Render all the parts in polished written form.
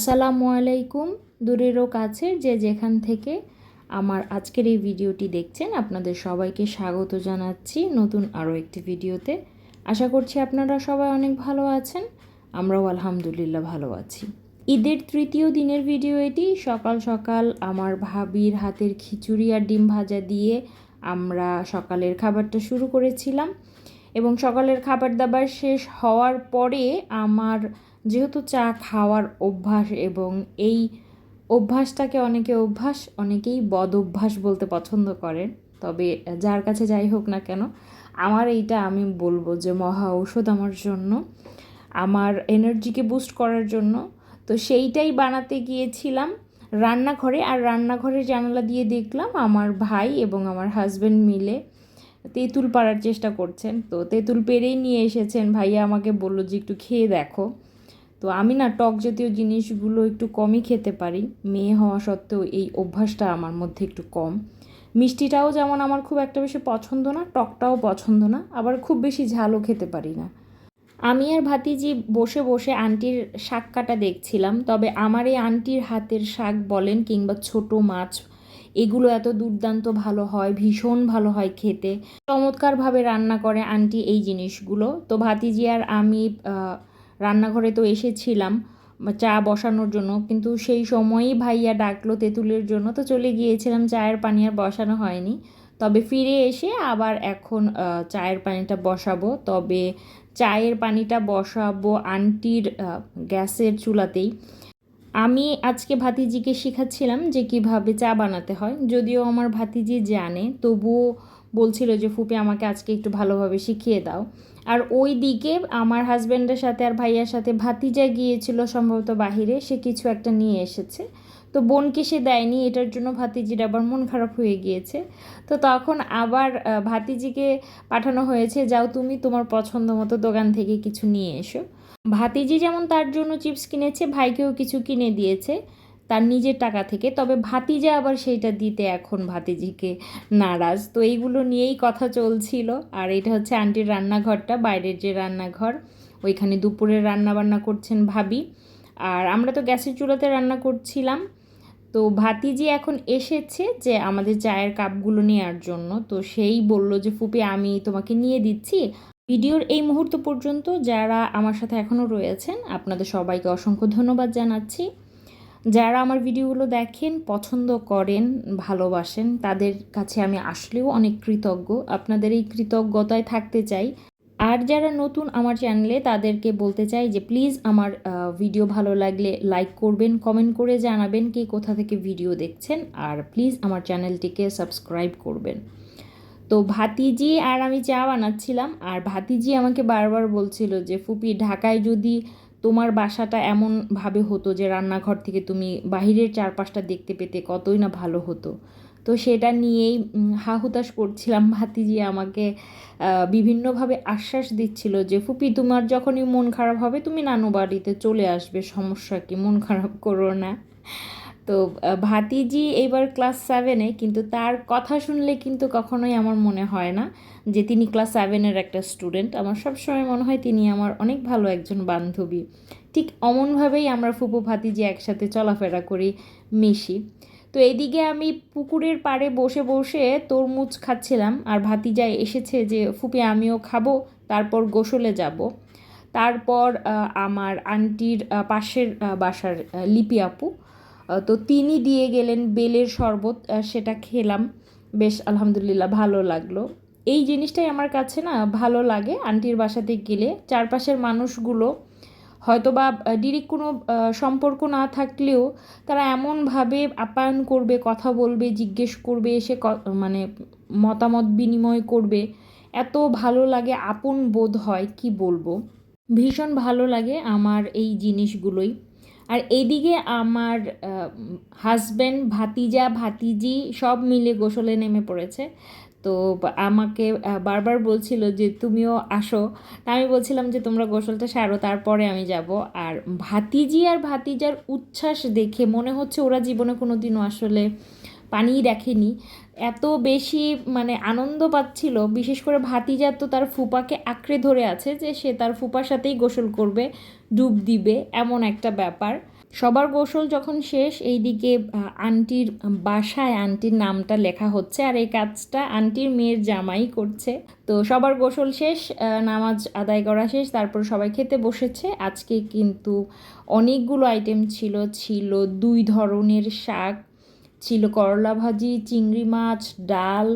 আসসালামু আলাইকুম। দূরেরও কাছের যে যেখান থেকে আমার আজকের এই ভিডিওটি দেখছেন আপনাদের সবাইকে স্বাগত জানাচ্ছি নতুন আরও একটি ভিডিওতে। আশা করছি আপনারা সবাই অনেক ভালো আছেন, আমরাও আলহামদুলিল্লাহ ভালো আছি। ঈদের তৃতীয় দিনের ভিডিও এটি। সকাল সকাল আমার ভাবির হাতের খিচুড়ি আর ডিম ভাজা দিয়ে আমরা সকালের খাবারটা শুরু করেছিলাম এবং সকালের খাবার দাবার শেষ হওয়ার পরে আমার যেহেতু চা খাওয়ার অভ্যাস এবং এই অভ্যাসটাকে অনেকেই বদ অভ্যাস বলতে পছন্দ করেন, তবে যার কাছে যাই হোক না কেন আমার এইটা আমি বলবো যে মহা ঔষধ আমার জন্য, আমার এনার্জিকে বুস্ট করার জন্য। তো সেইটাই বানাতে গিয়েছিলাম রান্নাঘরে, আর রান্নাঘরের জানালা দিয়ে দেখলাম আমার ভাই এবং আমার হাজব্যান্ড মিলে তেঁতুল পাড়ার চেষ্টা করছেন। তো তেঁতুল পেড়েই নিয়ে এসেছেন, ভাইয়া আমাকে বললো যে একটু খেয়ে দেখো। তো আমি না টক জাতীয় জিনিসগুলো একটু কমই খেতে পারি, মেয়ে হওয়া সত্ত্বেও এই অভ্যাসটা আমার মধ্যে একটু কম। মিষ্টিটাও যেমন আমার খুব একটা বেশি পছন্দ না, টকটাও পছন্দ না, আবার খুব বেশি ঝালও খেতে পারি না। আমি আর ভাতিজি বসে বসে আন্টির শাক কাটা দেখছিলাম। তবে আমার এই আন্টির হাতের শাক বলেন কিংবা ছোট মাছ, এগুলো এত দুর্দান্ত ভালো হয়, ভীষণ ভালো হয় খেতে, চমৎকারভাবে রান্না করে আন্টি এই জিনিসগুলো। তো ভাতিজি আর আমি রান্নাঘরে তো এসেছিলাম চা বসানোর জন্য, কিন্তু সেই সময়ই ভাইয়া ডাকলো তেঁতুলের জন্য, তো চলে গিয়েছিলাম, চায়ের পানি আর বসানো হয়নি। তবে ফিরে এসে আবার এখন চায়ের পানিটা বসাবো। তবে চায়ের পানিটা বসাবো আন্টির গ্যাসের চুলাতেই। আমি আজকে ভাতিজিকে শেখাচ্ছিলাম যে কিভাবে চা বানাতে হয়, যদিও আমার ভাতিজি জানে, তবুও বলছিল যে ফুপি আমাকে আজকে একটু ভালোভাবে শিখিয়ে দাও। আর ওই দিকে আমার হাজব্যান্ডের সাথে আর ভাইয়ার সাথে ভাতিজা গিয়েছিল সম্ভবত বাহিরে, সে কিছু একটা নিয়ে এসেছে, তো বোনকে সে দেয়নি, এটার জন্য ভাতিজির আবার মন খারাপ হয়ে গিয়েছে। তো তখন আবার ভাতিজিকে পাঠানো হয়েছে, যাও তুমি তোমার পছন্দ মতো দোকান থেকে কিছু নিয়ে এসো। ভাতিজি যেমন তার জন্য চিপস কিনেছে, ভাইকেও কিছু কিনে দিয়েছে তার নিজের টাকা থেকে, তবে ভাতিজা আবার সেইটা দিতে এখন ভাতিজিকে নারাজ। তো এইগুলো নিয়েই কথা চলছিল। আর এটা হচ্ছে আন্টির রান্নাঘরটা, বাইরের যে রান্নাঘর, ওইখানে দুপুরের রান্না বান্না করছেন ভাবি, আর আমরা তো গ্যাসের চুলাতে রান্না করছিলাম। তো ভাতিজি এখন এসেছে যে আমাদের চায়ের কাপগুলো নেওয়ার জন্য, তো সেই বলল যে ফুপি আমি তোমাকে নিয়ে দিচ্ছি। ভিডিওর এই মুহূর্ত পর্যন্ত যারা আমার সাথে এখনও রয়েছেন আপনাদের সবাইকে অসংখ্য ধন্যবাদ জানাচ্ছি। যারা আমার ভিডিওগুলো দেখেন, পছন্দ করেন, ভালোবাসেন, তাদের কাছে আমি আসলেও অনেক কৃতজ্ঞ, আপনাদের এই কৃতজ্ঞতায় থাকতে চাই। আর যারা নতুন আমার চ্যানেলে তাদেরকে বলতে চাই যে প্লিজ আমার ভিডিও ভালো লাগলে লাইক করবেন, কমেন্ট করে জানাবেন কে কোথা থেকে ভিডিও দেখছেন, আর প্লিজ আমার চ্যানেলটিকে সাবস্ক্রাইব করবেন। তো ভাতিজি আর আমি চা বানাচ্ছিলাম, আর ভাতিজি আমাকে বারবার বলছিল যে ফুপি ঢাকায় যদি তোমার বাসাটা এমনভাবে হতো যে রান্নাঘর থেকে তুমি বাহিরের চারপাশটা দেখতে পেতে কতই না ভালো হতো। তো সেটা নিয়েই হা হুতাশ করছিলাম। ভাতিজি আমাকে বিভিন্নভাবে আশ্বাস দিচ্ছিল যে ফুপি তোমার যখনই মন খারাপ হবে তুমি নানু বাড়িতে চলে আসবে, সমস্যা কি, মন খারাপ করো না। তো ভাতিজি এবার ক্লাস 7-এ, কিন্তু তার কথা শুনলে কিন্তু কখনোই আমার মনে হয় না যে তিনি ক্লাস 7-এর একটা স্টুডেন্ট। আমার সবসময় মনে হয় তিনি আমার অনেক ভালো একজন বান্ধবী। ঠিক অমনভাবেই আমরা ফুপু ভাতিজি একসাথে চলাফেরা করি, মিশি। তো এদিকে আমি পুকুরের পাড়ে বসে বসে তরমুজ খাচ্ছিলাম, আর ভাতিজা এসেছে যে ফুপি আমিও খাবো, তারপর গোসলে যাব। তারপর আমার আন্টির পাশের বাসার লিপি আপু, তো তিনি দিয়ে গেলেন বেলের শরবত, সেটা খেলাম, বেশ আলহামদুলিল্লাহ ভালো লাগলো। এই জিনিসটাই আমার কাছে না ভালো লাগে, আন্টির বাসাতে গেলে চারপাশের মানুষগুলো হয়তো বা ডিরেক্ট কোনো সম্পর্ক না থাকলেও তারা এমনভাবে আপ্যায়ন করবে, কথা বলবে, জিজ্ঞেস করবে, এসে মানে মতামত বিনিময় করবে, এত ভালো লাগে, আপন বোধ হয় কি বলবো, ভীষণ ভালো লাগে আমার এই জিনিসগুলোই। আর এইদিকে আমার হাজব্যান্ড, ভাতিজা, ভাতিজি সব মিলে গোসলে নেমে পড়েছে। তো আমাকে বারবার বলছিল যে তুমিও আসো, তা আমি বলছিলাম যে তোমরা গোসলটা সারো তারপরে আমি যাব। আর ভাতিজি আর ভাতিজার উচ্ছ্বাস দেখে মনে হচ্ছে ওরা জীবনে কোনো দিনও আসলে পানিই দেখেনি, এত বেশি মানে আনন্দ পাচ্ছিল। বিশেষ করে ভাতিজা তো তার ফুপাকে আঁকড়ে ধরে আছে যে সে তার ফুপার সাথেই গোসল করবে, ডুব দিবে, এমন একটা ব্যাপার। সবার গোসল যখন শেষ, এইদিকে আন্টির বাসায় আন্টির নামটা লেখা হচ্ছে, আর এই কাজটা আন্টির মেয়ের জামাই করছে। তো সবার গোসল শেষ, নামাজ আদায় করা শেষ, তারপর সবাই খেতে বসেছে। আজকে কিন্তু অনেকগুলো আইটেম ছিল। ছিল 2 ধরনের শাক, ছিল করলা ভাজি, চিংড়ি মাছ, ডাল।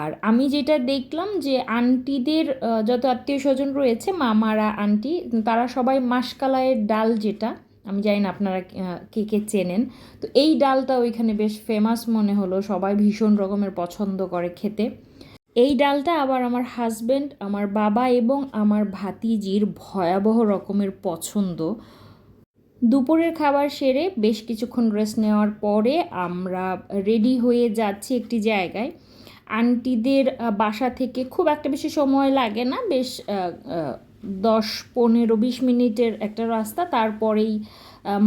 আর আমি যেটা দেখলাম যে আন্টিদের যত আত্মীয় স্বজন রয়েছে, মামারা, আন্টি, তারা সবাই মাসকালাইয়ের ডাল, যেটা আমি জানি না আপনারা কে কে চেনেন, তো এই ডালটা ওইখানে বেশ ফেমাস মনে হলো, সবাই ভীষণ রকমের পছন্দ করে খেতে। এই ডালটা আবার আমার হাজব্যান্ড, আমার বাবা এবং আমার ভাতিজির ভয়াবহ রকমের পছন্দ। দুপুরের খাবার সেরে বেশ কিছুক্ষণ রেস্ট নেওয়ার পরে আমরা রেডি হয়ে যাচ্ছি একটি জায়গায়। আন্টিদের বাসা থেকে খুব একটা বেশি সময় লাগে না, বেশ 10-15-20 মিনিটের একটা রাস্তা। তারপরেই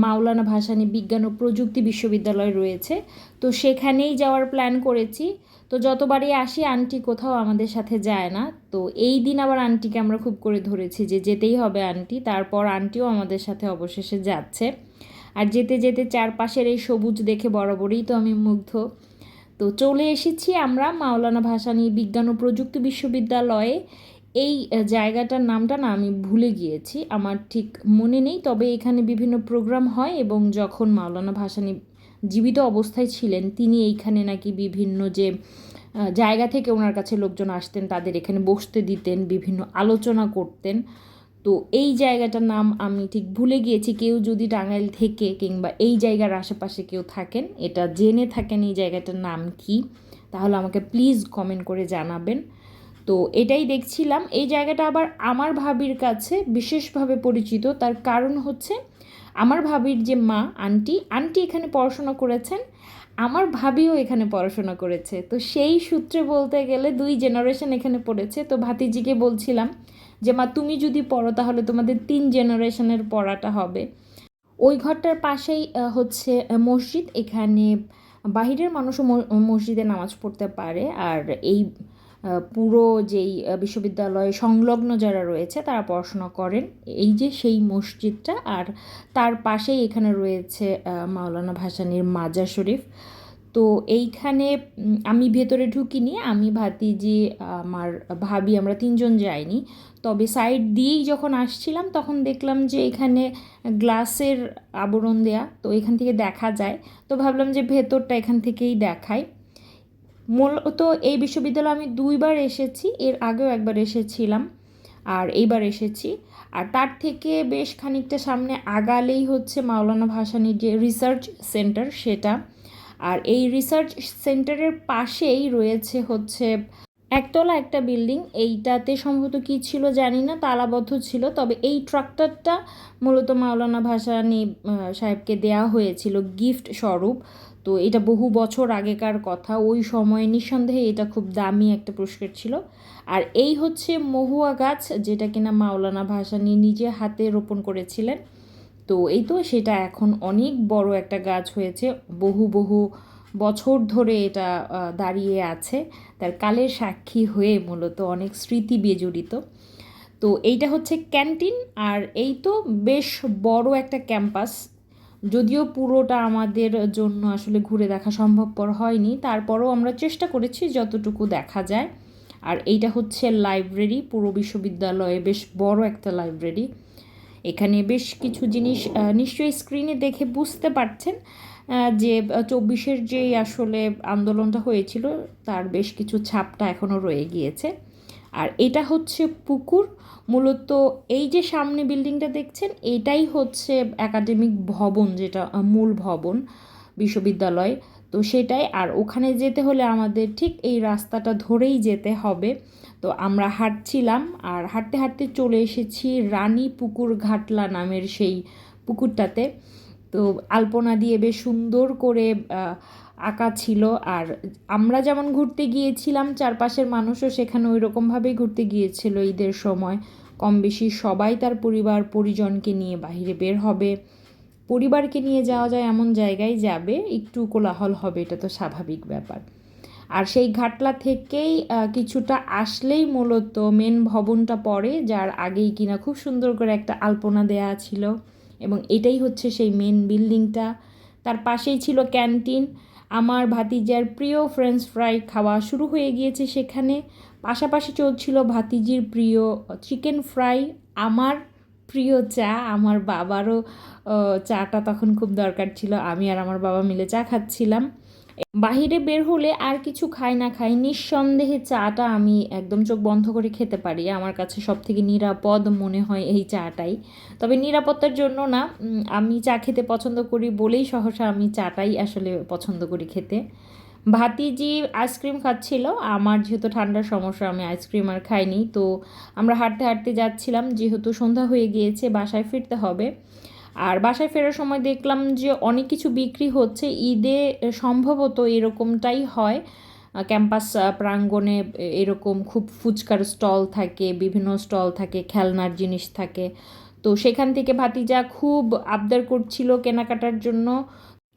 মাওলানা ভাসানী বিজ্ঞান ও প্রযুক্তি বিশ্ববিদ্যালয় রয়েছে, তো সেখানেই যাওয়ার প্ল্যান করেছি। তো যতবারই আসি আন্টি কোথাও আমাদের সাথে যায় না, তো এই দিন আবার আন্টিকে আমরা খুব করে ধরেছি যে যেতেই হবে আন্টি। তারপর আন্টিও আমাদের সাথে অবশেষে যাচ্ছে। আর যেতে যেতে চারপাশের এই সবুজ দেখে বরাবরই তো আমি মুগ্ধ। তো চলে এসেছি আমরা মাওলানা ভাসানী বিজ্ঞান ও প্রযুক্তি বিশ্ববিদ্যালয়ে। এই জায়গাটার নামটা না আমি ভুলে গিয়েছি, আমার ঠিক মনে নেই, তবে এখানে বিভিন্ন প্রোগ্রাম হয় এবং যখন মাওলানা ভাসানী জীবিত অবস্থায় ছিলেন, তিনি এইখানে নাকি বিভিন্ন যে জায়গা থেকে ওনার কাছে লোকজন আসতেন, তাদের এখানে বসতে দিতেন, বিভিন্ন আলোচনা করতেন। তো এই জায়গাটার নাম আমি ঠিক ভুলে গিয়েছি। কেউ যদি টাঙ্গাইল থেকে কিংবা এই জায়গার আশেপাশে কেউ থাকেন, এটা জেনে থাকেন এই জায়গাটার নাম কি, তাহলে আমাকে প্লিজ কমেন্ট করে জানাবেন। তো এটাই দেখছিলাম। এই জায়গাটা আবার আমার ভাবির কাছে বিশেষভাবে পরিচিত, তার কারণ হচ্ছে আমার ভাবির যে মা, আন্টি আন্টি এখানে পড়াশোনা করেছেন, আমার ভাবিও এখানে পড়াশোনা করেছে। তো সেই সূত্রে বলতে গেলে 2 জেনারেশন এখানে পড়েছে। তো ভাতিজিকে বলছিলাম যে মা, তুমি যদি পড়ো তাহলে তোমাদের 3 জেনারেশনের পড়াটা হবে। ওই ঘরটার পাশেই হচ্ছে মসজিদ, এখানে বাহিরের মানুষও মসজিদে নামাজ পড়তে পারে। আর এই পুরো যেই বিশ্ববিদ্যালয় সংলগ্ন যারা রয়েছে তারা পড়াশোনা করেন এই যে সেই মসজিদটা, আর তার পাশেই এখানে রয়েছে মাওলানা ভাসানীর মাজার শরীফ। তো এইখানে আমি ভেতরে ঢুকিনি, আমি ভাতিজি, আমার ভাবি, আমরা 3 জন যাইনি। তবে সাইড দিয়েই যখন আসছিলাম তখন দেখলাম যে এখানে গ্লাসের আবরণ দেয়া, তো এখান থেকে দেখা যায়। তো ভাবলাম যে ভেতরটা এখান থেকেই দেখাই। মূলত এই বিশ্ববিদ্যালয়ে আমি 2 বার এসেছি, এর আগেও একবার এসেছিলাম আর এইবার এসেছি। আর তার থেকে বেশ খানিকটা সামনে আগালেই হচ্ছে মাওলানা ভাসানীর যে রিসার্চ সেন্টার সেটা। আর এই রিসার্চ সেন্টারের পাশেই রয়েছে হচ্ছে একতলা একটা বিল্ডিং, এইটাতে সম্ভবত কী ছিল জানি না, তালাবদ্ধ ছিল। তবে এই ট্রাক্টরটা মূলত মাওলানা ভাসানী সাহেবকে দেয়া হয়েছিল গিফট স্বরূপ। তো এটা বহু বছর আগেকার কথা, ওই সময়ে নিঃসন্দেহে এটা খুব দামি একটা পুরস্কার ছিল। আর এই হচ্ছে মহুয়া গাছ, যেটা কিনা মাওলানা ভাসানী নিজে হাতে রোপণ করেছিলেন। তো এই তো সেটা এখন অনেক বড় একটা গাছ হয়েছে, বহু বহু বছর ধরে এটা দাঁড়িয়ে আছে, তার কালের সাক্ষী হয়ে মূলত অনেক স্মৃতি বিজড়িত। তো এইটা হচ্ছে ক্যান্টিন। আর এই তো বেশ বড় একটা ক্যাম্পাস, যদিও পুরোটা আমাদের জন্য আসলে ঘুরে দেখা সম্ভবপর হয়নি, তারপরও আমরা চেষ্টা করেছি যতটুকু দেখা যায়। আর এইটা হচ্ছে লাইব্রেরি, পুরো বিশ্ববিদ্যালয়ে বেশ বড় একটা লাইব্রেরি। এখানে বেশ কিছু জিনিস নিশ্চয়ই স্ক্রিনে দেখে বুঝতে পারছেন যে 24-এর যেই আসলে আন্দোলনটা হয়েছিল তার বেশ কিছু ছাপটা এখনও রয়ে গিয়েছে। আর এটা হচ্ছে পুকুর। মূলত এই যে সামনে বিল্ডিংটা দেখছেন এটাই হচ্ছে একাডেমিক ভবন, যেটা মূল ভবন বিশ্ববিদ্যালয়, তো সেটাই। আর ওখানে যেতে হলে আমাদের ঠিক এই রাস্তাটা ধরেই যেতে হবে। তো আমরা হাঁটছিলাম আর হাঁটতে হাঁটতে চলে এসেছি রানী পুকুর ঘাটলা নামের সেই পুকুরটাতে। তো আলপনা দিয়ে বেশ সুন্দর করে আঁকা ছিল। আর আমরা যেমন ঘুরতে গিয়েছিলাম, চারপাশের মানুষও সেখানে ওই রকমভাবেই ঘুরতে গিয়েছিল। ঈদের সময় কম বেশি সবাই তার পরিবার পরিজনকে নিয়ে বাইরে বের হবে, পরিবারকে নিয়ে যাওয়া যায় এমন জায়গায় যাবে, একটু কোলাহল হবে, এটা তো স্বাভাবিক ব্যাপার। আর সেই ঘাটলা থেকেই কিছুটা আসলেই মূলত মেন ভবনটা পড়ে, যার আগেই কিনা খুব সুন্দর করে একটা আলপনা দেয়া ছিল এবং এটাই হচ্ছে সেই মেন বিল্ডিংটা। তার পাশেই ছিল ক্যান্টিন। আমার ভাতিজার প্রিয় ফ্রেঞ্চ ফ্রাই খাওয়া শুরু হয়ে গিয়েছে সেখানে। পাশাপাশি চলছিল ভাতিজির প্রিয় চিকেন ফ্রাই। আমার প্রিয় চা, আমার বাবারও চাটা তখন খুব দরকার ছিল, আমি আর আমার বাবা মিলে চা খাচ্ছিলাম। বাহিরে বের হলে আর কিছু খাই না খাই, নিঃসন্দেহে চাটা আমি একদম চোখ বন্ধ করে খেতে পারি। আমার কাছে সব থেকে নিরাপদ মনে হয় এই চাটাই। তবে নিরাপত্তার জন্য না, আমি চা খেতে পছন্দ করি বলেই সহসা আমি চাটাই আসলে পছন্দ করি খেতে। ভাতিজি আইসক্রিম খাচ্ছিল, আমার যেহেতু ঠান্ডার সমস্যা আমি আইসক্রিম আর খাইনি। তো আমরা হাঁটতে হাঁটতে যাচ্ছিলাম, যেহেতু সন্ধ্যা হয়ে গিয়েছে বাসায় ফিরতে হবে। আর বাসায় ফেরার সময় দেখলাম যে অনেক কিছু বিক্রি হচ্ছে। ঈদে সম্ভবত এরকমটাই হয়, ক্যাম্পাস প্রাঙ্গণে এরকম খুব ফুচকার স্টল থাকে, বিভিন্ন স্টল থাকে, খেলনার জিনিস থাকে। তো সেখান থেকে ভাতিজা খুব আবদার করছিল কেনাকাটার জন্য।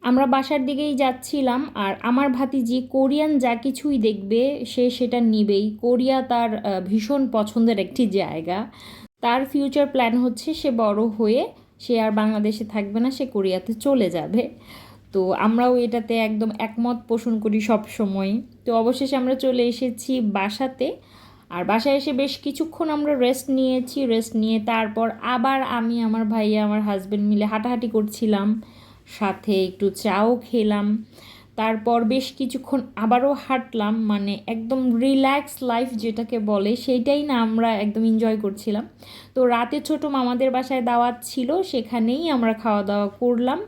আমরা বাসার দিকেই যাচ্ছিলাম, আর আমার ভাতিজি কোরিয়ান যা কিছুই দেখবে সে সেটা নিবেই। কোরিয়া তার ভীষণ পছন্দের একটি জায়গা। তার ফিউচার প্ল্যান হচ্ছে সে বড় হয়ে সে আর বাংলাদেশে থাকবে না, সে কোরিয়াতে চলে যাবে। তো আমরাও এটাতে একদম একমত পোষণ করি সব সময়। তো অবশেষে আমরা চলে এসেছি বাসাতে। আর বাসায় এসে বেশ কিছুক্ষণ আমরা রেস্ট নিয়েছি। রেস্ট নিয়ে তারপর আবার আমি, আমার ভাইয়া, আমার হাজব্যান্ড মিলে হাঁটাহাঁটি করছিলাম, সাথে একটু চাও খেলাম। তারপর বেশ কিছুক্ষণ আবারও হাঁটলাম, মানে একদম রিল্যাক্স লাইফ যেটাকে বলে সেইটাই না আমরা একদম এনজয় করছিলাম। তো রাতে ছোট মামাদের বাসায় দাওয়াত ছিল, সেখানেই আমরা খাওয়া দাওয়া করলাম।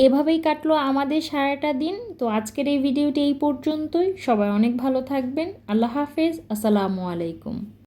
এভাবেই কাটলো আমাদের সারাটা দিন। তো আজকের এই ভিডিওটি এই পর্যন্তই। সবাই অনেক ভালো থাকবেন। আল্লাহ হাফেজ। আসসালামু আলাইকুম।